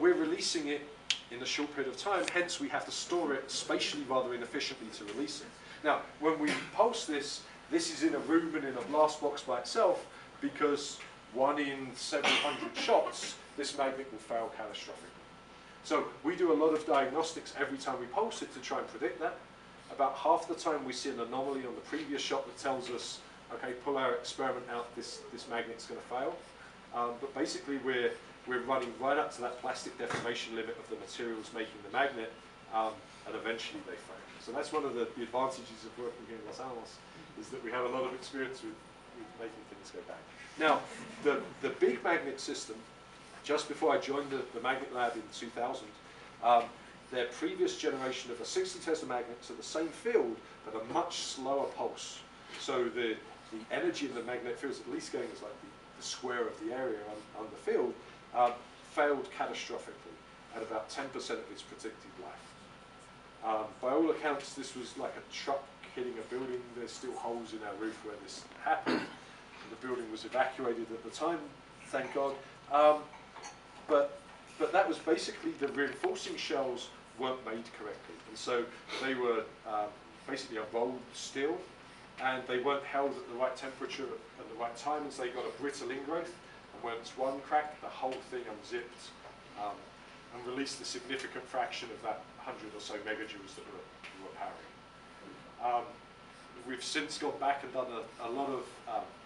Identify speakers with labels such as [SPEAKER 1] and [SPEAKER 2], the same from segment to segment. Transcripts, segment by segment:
[SPEAKER 1] but we're releasing it in a short period of time, hence we have to store it spatially rather inefficiently to release it. Now, when we pulse this, this is in a room and in a blast box by itself, because 1 in several hundred shots, this magnet will fail catastrophically. So we do a lot of diagnostics every time we pulse it to try and predict that. About half the time we see an anomaly on the previous shot that tells us, okay, pull our experiment out, this magnet's going to fail. But basically we're running right up to that plastic deformation limit of the materials making the magnet, and eventually they fail. So that's one of the advantages of working here in Los Alamos, is that we have a lot of experience with making things go bad. Now, the big magnet system, just before I joined the magnet lab in 2000, their previous generation of a 60 Tesla magnet to the same field, but a much slower pulse. So the energy in the magnetic field is at least going as like the square of the area on the field, failed catastrophically at about 10% of its predicted life. By all accounts, this was like a truck hitting a building. There's still holes in our roof where this happened. The building was evacuated at the time, thank God. But that was basically the reinforcing shells weren't made correctly. And so they were basically a rolled steel, and they weren't held at the right temperature at the right time, and so they got a brittle ingrowth. And once one cracked, the whole thing unzipped and released a significant fraction of that 100 or so megajoules that we were powering. We've since gone back and done a lot of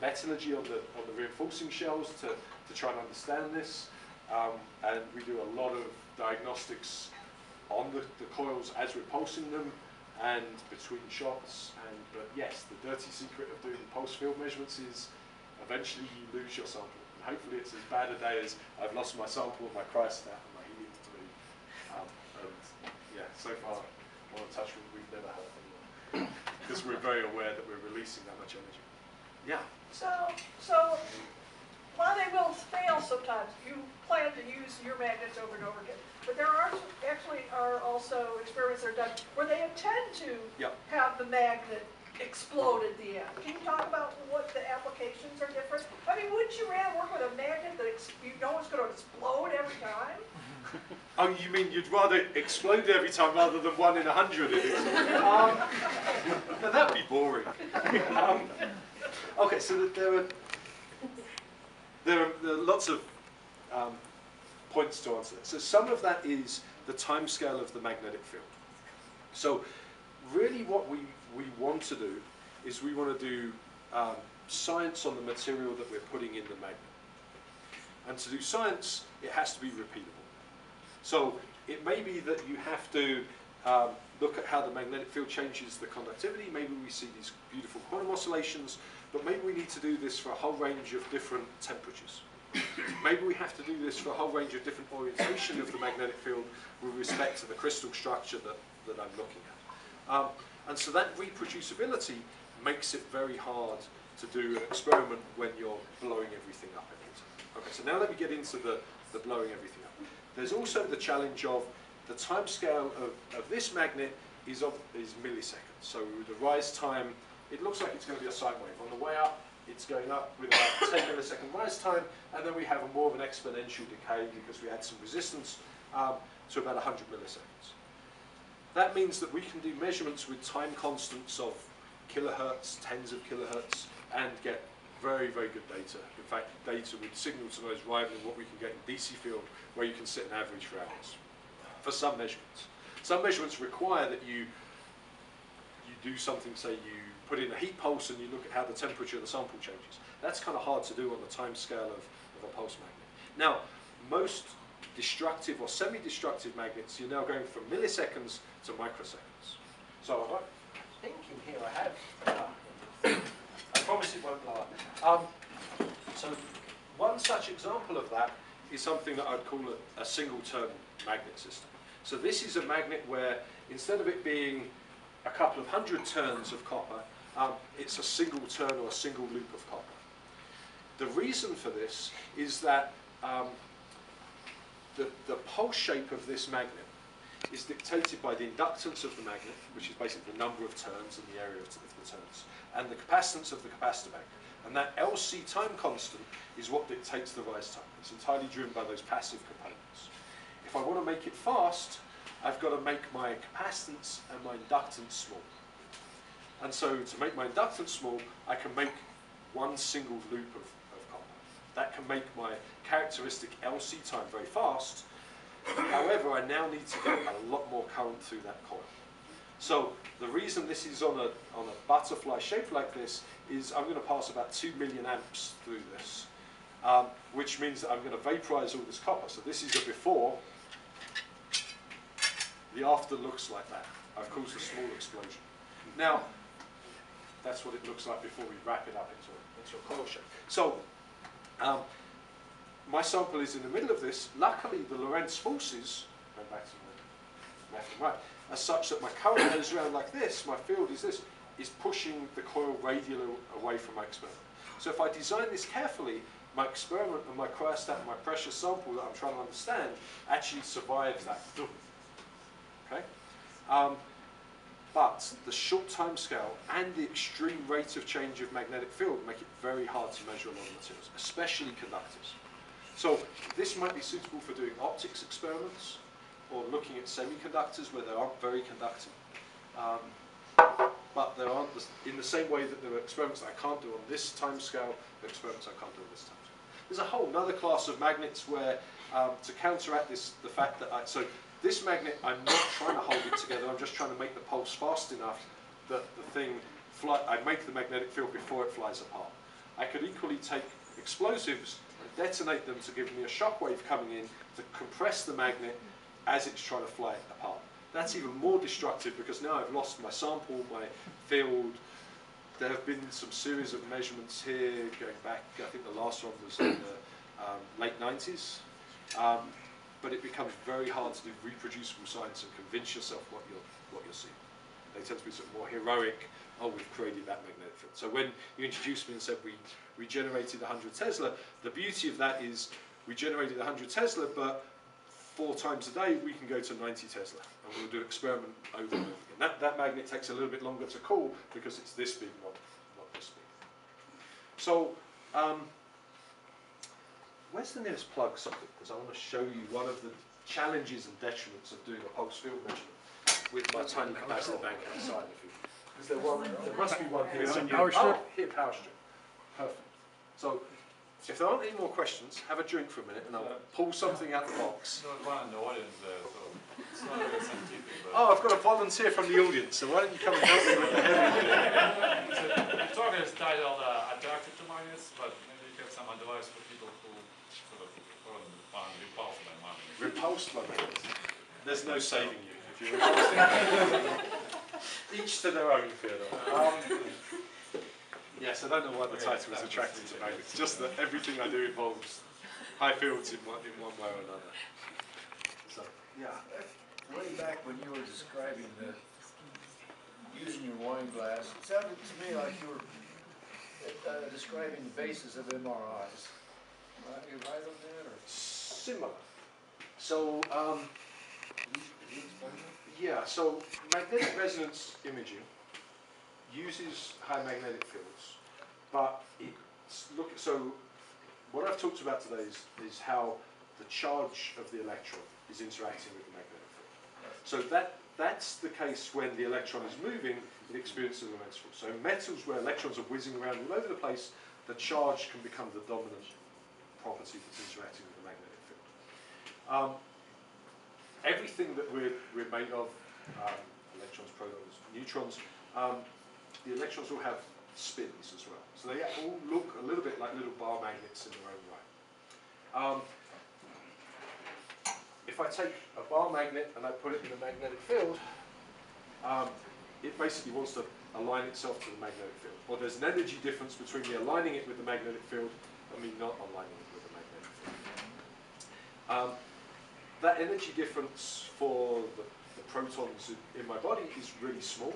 [SPEAKER 1] metallurgy on the reinforcing shells to try and understand this. And we do a lot of diagnostics on the coils as we're pulsing them and between shots. But yes, the dirty secret of doing pulse field measurements is eventually you lose your sample. And hopefully it's as bad a day as I've lost my sample of my cryostat and my helium balloon. And yeah, so far, on a touch wood, we've never had anyone, because we're very aware that we're releasing that much energy. Yeah.
[SPEAKER 2] So while they will fail sometimes, you plan to use your magnets over and over again. But there are also experiments that are done where they intend to have the magnet explode at the end. Can you talk about what the applications are different? I mean, wouldn't you rather work with a magnet that you know is going to explode every time?
[SPEAKER 1] Oh, you mean you'd rather explode every time rather than 1 in 100? Now that'd be boring. Okay, so there are lots of points to answer. So some of that is the time scale of the magnetic field. So really what we want to do is we want to do science on the material that we're putting in the magnet. And to do science, it has to be repeatable. So it may be that you have to look at how the magnetic field changes the conductivity. Maybe we see these beautiful quantum oscillations, but maybe we need to do this for a whole range of different temperatures. Maybe we have to do this for a whole range of different orientation of the magnetic field with respect to the crystal structure that I'm looking at. And so that reproducibility makes it very hard to do an experiment when you're blowing everything up every time. Okay, so now let me get into the blowing everything up. There's also the challenge of the time scale of this magnet is milliseconds. So the rise time, it looks like it's going to be a sine wave. On the way up, it's going up with about 10 millisecond rise time, and then we have a more of an exponential decay because we add some resistance to about 100 milliseconds. That means that we can do measurements with time constants of kilohertz, tens of kilohertz, and get very, very good data. In fact, data with signal to noise rivaling what we can get in DC field, where you can sit and average for hours. For some measurements. Some measurements require that you do something, say you put in a heat pulse and you look at how the temperature of the sample changes. That's kind of hard to do on the time scale of a pulse magnet. Now, most destructive or semi-destructive magnets, you're now going from milliseconds to microseconds. So I think in here I have, I promise it won't blow up. So one such example of that is something that I'd call a single turn magnet system. So this is a magnet where instead of it being a couple of hundred turns of copper, it's a single turn or a single loop of copper. The reason for this is that the pulse shape of this magnet is dictated by the inductance of the magnet, which is basically the number of turns and the area of the turns, and the capacitance of the capacitor bank. And that LC time constant is what dictates the rise time. It's entirely driven by those passive components. If I want to make it fast, I've got to make my capacitance and my inductance small. And so to make my inductance small, I can make one single loop of copper. That can make my characteristic LC time very fast. However, I now need to get a lot more current through that coil. So the reason this is on a butterfly shape like this is I'm going to pass about 2 million amps through this, which means that I'm going to vaporize all this copper. So this is a before. The after looks like that. I've caused a small explosion. Now, that's what it looks like before we wrap it up into a coil shape. So, my sample is in the middle of this. Luckily, the Lorentz forces, going back to my left and right, are such that my current goes around like this, my field is this, is pushing the coil radially away from my experiment. So if I design this carefully, my experiment and my cryostat and my pressure sample that I'm trying to understand actually survives that. Okay? But the short time scale and the extreme rate of change of magnetic field make it very hard to measure a lot of materials, especially conductors. So this might be suitable for doing optics experiments or looking at semiconductors where they aren't very conducting. But there aren't, in the same way that there are experiments that I can't do on this time scale, there are experiments I can't do on this time scale. There's a whole other class of magnets where, to counteract this, the fact that so this magnet, I'm not trying to hold it together, I'm just trying to make the pulse fast enough that the thing, I make the magnetic field before it flies apart. I could equally take explosives and detonate them to give me a shock wave coming in to compress the magnet as it's trying to fly it apart. That's even more destructive because now I've lost my sample, my field. There have been some series of measurements here going back, I think the last one was in the late 90s. But it becomes very hard to do reproducible science and convince yourself what you're seeing. They tend to be sort of more heroic, oh, we've created that magnetic field. So when you introduced me and said we generated 100 Tesla, the beauty of that is we generated 100 Tesla, but 4 times a day we can go to 90 Tesla, and we'll do an experiment over and over again. That magnet takes a little bit longer to cool because it's this big, not this big. So, where's the nearest plug socket? Because I want to show you one of the challenges and detriments of doing a pulse field measurement with my tiny capacitor bank outside. Is there one? There must be one here.
[SPEAKER 3] Power strip?
[SPEAKER 1] Oh, here, power strip. Perfect. So, if there aren't any more questions, have a drink for a minute and I'll pull something out of the box.
[SPEAKER 4] There's one in the audience there, so it's not very scientific. But
[SPEAKER 1] Oh, I've got a volunteer from the audience, so why don't you come and help me with the heavy?
[SPEAKER 4] the talk is titled Attracted to Magnets, but maybe you have some advice for people who sort of find repulsed by magnets.
[SPEAKER 1] Repulsed by magnets. There's no saving you if you're repulsed. Each to their own, Theodore. Yes, I don't know why the title is Attracted to Magnets, just that everything I do involves high fields in one way or another. So, yeah.
[SPEAKER 3] Way back when you were describing using your wine glass, it sounded to me like you were describing the basis of MRIs. Are you right on that? Or?
[SPEAKER 1] Similar. So, yeah, so magnetic resonance imaging uses high magnetic fields, but so what I've talked about today is how the charge of the electron is interacting with the magnetic field. So that's the case when the electron is moving, it experiences a Lorentz force. So in metals where electrons are whizzing around all over the place, the charge can become the dominant property that's interacting with the magnetic field. Everything that we're made of, electrons, protons, neutrons, the electrons all have spins as well. So they all look a little bit like little bar magnets in their own right. If I take a bar magnet and I put it in a magnetic field, it basically wants to align itself to the magnetic field. Well, there's an energy difference between me aligning it with the magnetic field and me not aligning it with the magnetic field. That energy difference for the protons in my body is really small.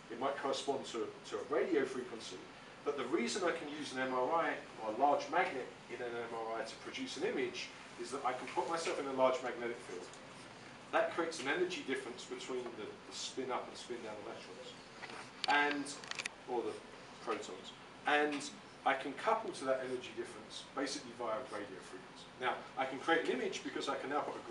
[SPEAKER 1] It might correspond to a radio frequency, but the reason I can use an MRI or a large magnet in an MRI to produce an image is that I can put myself in a large magnetic field. That creates an energy difference between the spin up and spin down electrons, or the protons, and I can couple to that energy difference basically via radio frequency. Now, I can create an image because I can now put a